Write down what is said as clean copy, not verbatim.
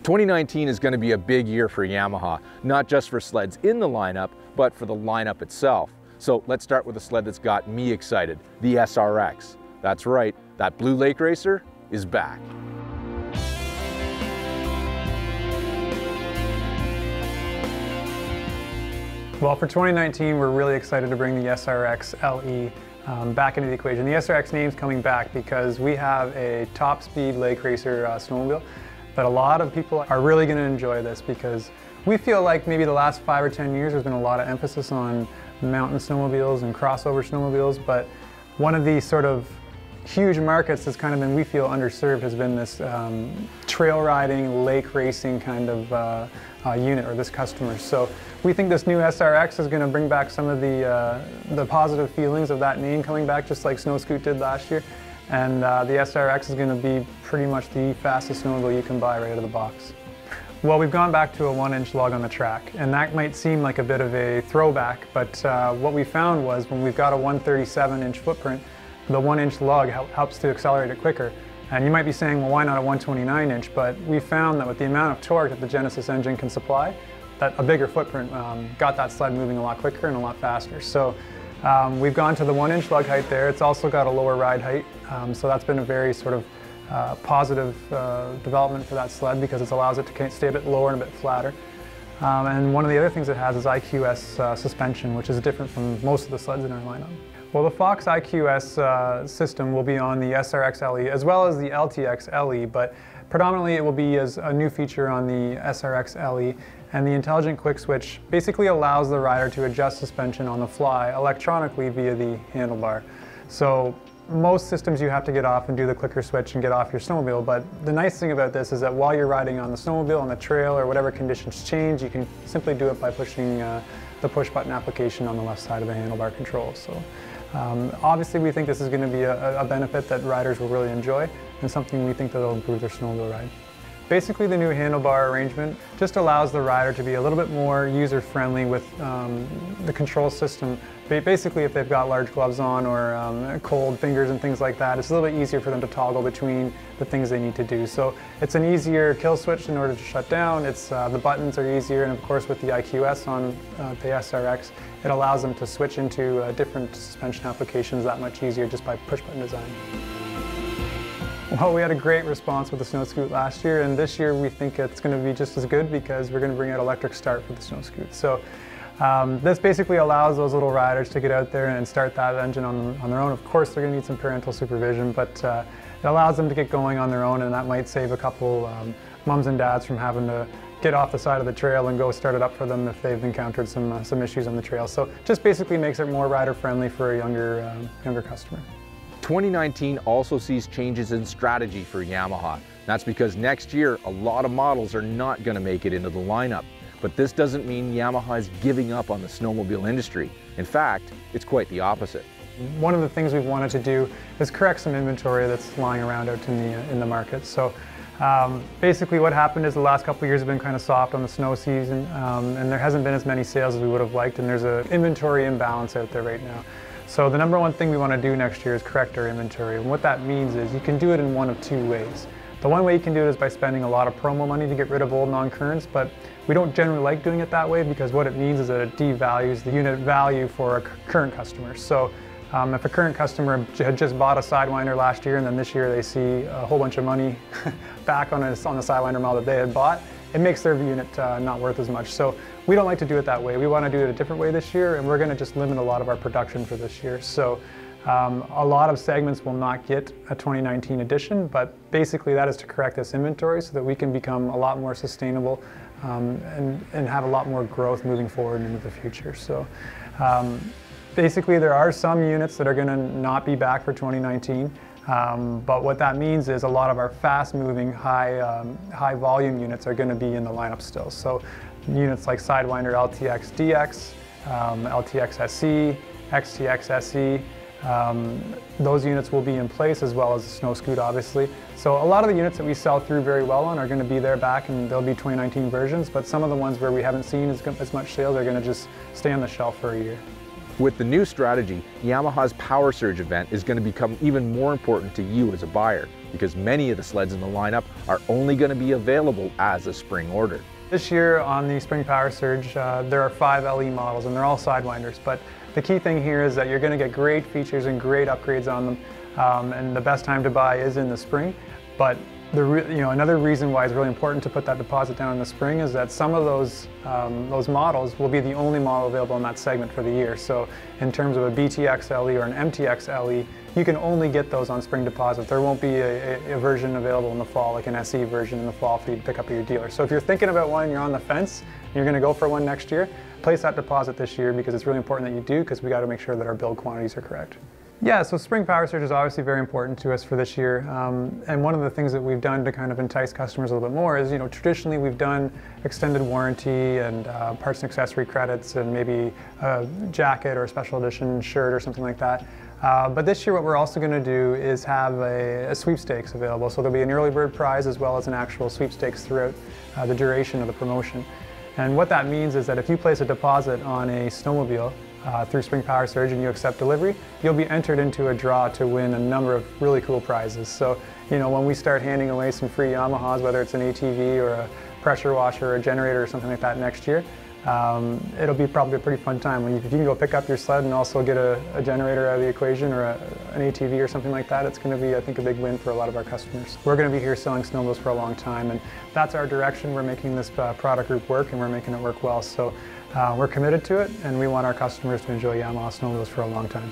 2019 is going to be a big year for Yamaha, not just for sleds in the lineup, but for the lineup itself. So let's start with a sled that's got me excited, the SRX. That's right, that blue lake racer is back. Well, for 2019, we're really excited to bring the SRX LE back into the equation. The SRX name's coming back because we have a top speed lake racer snowmobile that a lot of people are really going to enjoy this, because we feel like maybe the last 5 or 10 years there's been a lot of emphasis on mountain snowmobiles and crossover snowmobiles, but one of the sort of huge markets that's kind of been, we feel, underserved has been this trail riding, lake racing kind of unit, or this customer. So we think this new SRX is going to bring back some of the positive feelings of that name coming back, just like Snowscoot did last year. And the SRX is going to be pretty much the fastest snowmobile you can buy right out of the box. Well, we've gone back to a 1-inch lug on the track, and that might seem like a bit of a throwback, but what we found was when we've got a 137-inch footprint, the 1-inch lug helps to accelerate it quicker. And you might be saying, well, why not a 129-inch? But we found that with the amount of torque that the Genesis engine can supply, that a bigger footprint got that sled moving a lot quicker and a lot faster. So we've gone to the 1-inch lug height there. It's also got a lower ride height, so that's been a very sort of positive development for that sled, because it allows it to stay a bit lower and a bit flatter. And one of the other things it has is IQS suspension, which is different from most of the sleds in our lineup. Well, the Fox IQS system will be on the SRX LE as well as the LTX LE, but predominantly it will be as a new feature on the SRX LE. And the Intelligent Quick Switch basically allows the rider to adjust suspension on the fly electronically via the handlebar. So most systems you have to get off and do the clicker switch and get off your snowmobile, but the nice thing about this is that while you're riding on the snowmobile, on the trail, or whatever conditions change, you can simply do it by pushing the push button application on the left side of the handlebar control. So obviously we think this is going to be a benefit that riders will really enjoy, and something we think that will improve their snowmobile ride. Basically, the new handlebar arrangement just allows the rider to be a little bit more user-friendly with the control system. Basically, if they've got large gloves on or cold fingers and things like that, it's a little bit easier for them to toggle between the things they need to do. So it's an easier kill switch in order to shut down. It's the buttons are easier, and of course with the IQS on the SRX, it allows them to switch into different suspension applications that much easier just by push button design. Well, we had a great response with the Snowscoot last year, and this year we think it's going to be just as good, because we're going to bring out electric start for the Snowscoot. So this basically allows those little riders to get out there and start that engine on their own. Of course, they're going to need some parental supervision, but it allows them to get going on their own, and that might save a couple mums and dads from having to get off the side of the trail and go start it up for them if they've encountered some issues on the trail. So just basically makes it more rider friendly for a younger customer. 2019 also sees changes in strategy for Yamaha. That's because next year a lot of models are not going to make it into the lineup. But this doesn't mean Yamaha is giving up on the snowmobile industry. In fact, it's quite the opposite. One of the things we've wanted to do is correct some inventory that's lying around out in the market. So basically what happened is the last couple of years have been kind of soft on the snow season, and there hasn't been as many sales as we would have liked, and there's an inventory imbalance out there right now. So the number one thing we want to do next year is correct our inventory. And what that means is you can do it in one of two ways. The one way you can do it is by spending a lot of promo money to get rid of old non-currents, but we don't generally like doing it that way, because what it means is that it devalues the unit value for a current customer. So if a current customer had just bought a Sidewinder last year and then this year they see a whole bunch of money back on the Sidewinder model that they had bought, it makes their unit not worth as much. So we don't like to do it that way. We want to do it a different way this year, and we're going to just limit a lot of our production for this year. So a lot of segments will not get a 2019 edition, but basically that is to correct this inventory so that we can become a lot more sustainable and have a lot more growth moving forward into the future. So basically there are some units that are going to not be back for 2019. But what that means is a lot of our fast-moving, high volume units are going to be in the lineup still. So units like Sidewinder LTX DX, LTX SE, XTX SE, those units will be in place, as well as the Snowscoot, obviously. So a lot of the units that we sell through very well on are going to be there back, and they'll be 2019 versions. But some of the ones where we haven't seen as much sales are going to just stay on the shelf for a year. With the new strategy, Yamaha's Power Surge event is going to become even more important to you as a buyer, because many of the sleds in the lineup are only going to be available as a spring order. This year on the Spring Power Surge, there are 5 LE models and they're all Sidewinders, but the key thing here is that you're going to get great features and great upgrades on them, and the best time to buy is in the spring. But another reason why it's really important to put that deposit down in the spring is that some of those models will be the only model available in that segment for the year. So in terms of a BTX LE or an MTX LE, you can only get those on spring deposit. There won't be a version available in the fall, like an SE version in the fall for you to pick up at your dealer. So if you're thinking about one, you're on the fence, and you're going to go for one next year, place that deposit this year, because it's really important that you do, because we got to make sure that our build quantities are correct. Yeah, so Spring Power Surge is obviously very important to us for this year, and one of the things that we've done to kind of entice customers a little bit more is, traditionally we've done extended warranty and parts and accessory credits and maybe a jacket or a special edition shirt or something like that. But this year what we're also going to do is have a sweepstakes available, so there'll be an early bird prize as well as an actual sweepstakes throughout the duration of the promotion. And what that means is that if you place a deposit on a snowmobile through Spring Power Surge and you accept delivery, you'll be entered into a draw to win a number of really cool prizes. So, when we start handing away some free Yamahas, whether it's an ATV or a pressure washer or a generator or something like that next year, it'll be probably a pretty fun time. If you can go pick up your sled and also get a generator out of the equation or an ATV or something like that, it's going to be, I think, a big win for a lot of our customers. We're going to be here selling snowmobiles for a long time, and that's our direction. We're making this product group work, and we're making it work well. So we're committed to it, and we want our customers to enjoy Yamaha snowmobiles for a long time.